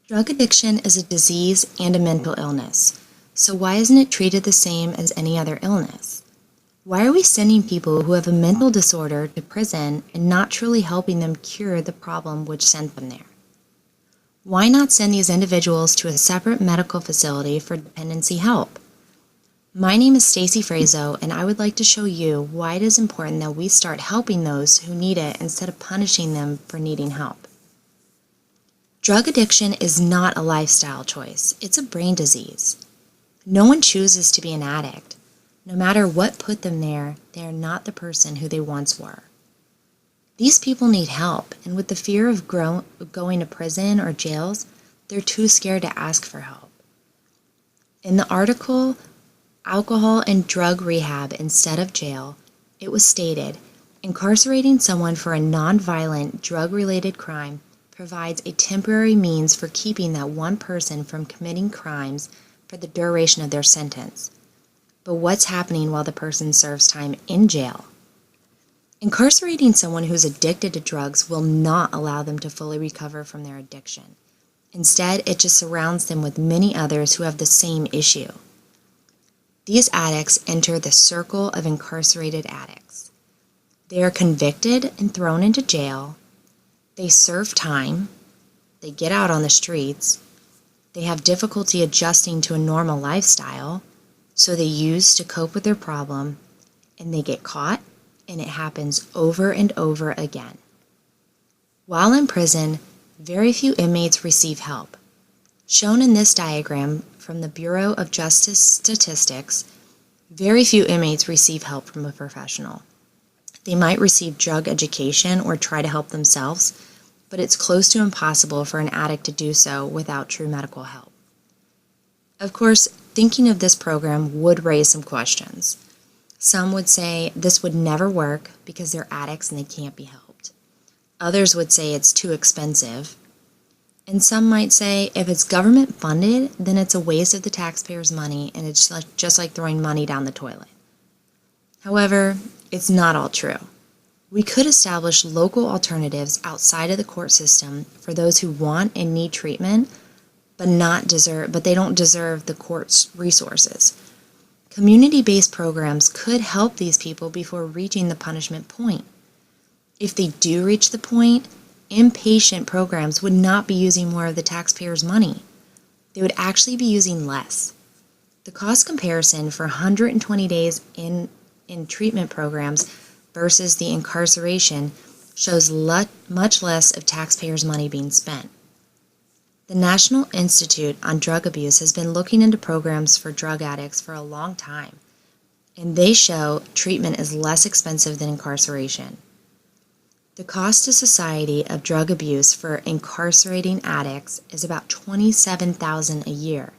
Drug addiction is a disease and a mental illness, so why isn't it treated the same as any other illness? Why are we sending people who have a mental disorder to prison and not truly helping them cure the problem which sent them there? Why not send these individuals to a separate medical facility for dependency help? My name is Stacey Frazho, and I would like to show you why it is important that we start helping those who need it instead of punishing them for needing help. Drug addiction is not a lifestyle choice, it's a brain disease. No one chooses to be an addict. No matter what put them there, they are not the person who they once were. These people need help, and with the fear of going to prison or jails, they're too scared to ask for help. In the article, Alcohol and Drug Rehab Instead of Jail, it was stated, incarcerating someone for a nonviolent drug-related crime provides a temporary means for keeping that one person from committing crimes for the duration of their sentence. But what's happening while the person serves time in jail? Incarcerating someone who's addicted to drugs will not allow them to fully recover from their addiction. Instead, it just surrounds them with many others who have the same issue. These addicts enter the circle of incarcerated addicts. They are convicted and thrown into jail. They serve time, they get out on the streets, they have difficulty adjusting to a normal lifestyle, so they use to cope with their problem, and they get caught, and it happens over and over again. While in prison, very few inmates receive help. Shown in this diagram from the Bureau of Justice Statistics, very few inmates receive help from a professional. They might receive drug education or try to help themselves, but it's close to impossible for an addict to do so without true medical help. Of course, thinking of this program would raise some questions. Some would say this would never work because they're addicts and they can't be helped. Others would say it's too expensive. And some might say if it's government funded, then it's a waste of the taxpayers' money and it's just like throwing money down the toilet. However, it's not all true. We could establish local alternatives outside of the court system for those who want and need treatment, but they don't deserve the court's resources. Community-based programs could help these people before reaching the punishment point. If they do reach the point, inpatient programs would not be using more of the taxpayers' money. They would actually be using less. The cost comparison for 120 days in treatment programs versus the incarceration shows much less of taxpayers' money being spent. The National Institute on Drug Abuse has been looking into programs for drug addicts for a long time, and they show treatment is less expensive than incarceration. The cost to society of drug abuse for incarcerating addicts is about $27,000 a year.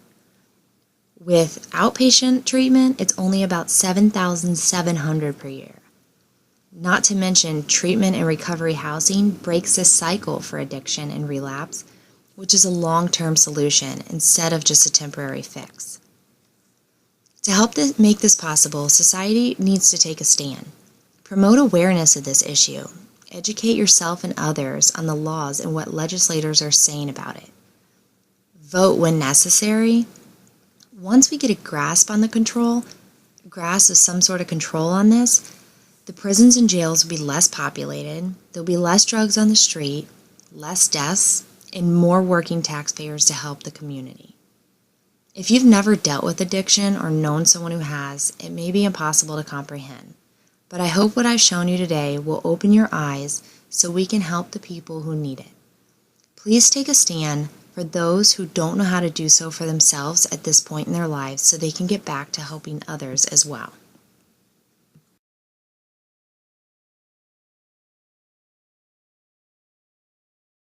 With outpatient treatment, it's only about $7,700 per year. Not to mention, treatment and recovery housing breaks this cycle for addiction and relapse, which is a long-term solution instead of just a temporary fix. To help make this possible, society needs to take a stand. Promote awareness of this issue. Educate yourself and others on the laws and what legislators are saying about it. Vote when necessary. Once we get a grasp of some sort of control on this, the prisons and jails will be less populated, there'll be less drugs on the street, less deaths, and more working taxpayers to help the community. If you've never dealt with addiction or known someone who has, it may be impossible to comprehend. But I hope what I've shown you today will open your eyes so we can help the people who need it. Please take a stand for those who don't know how to do so for themselves at this point in their lives so they can get back to helping others as well.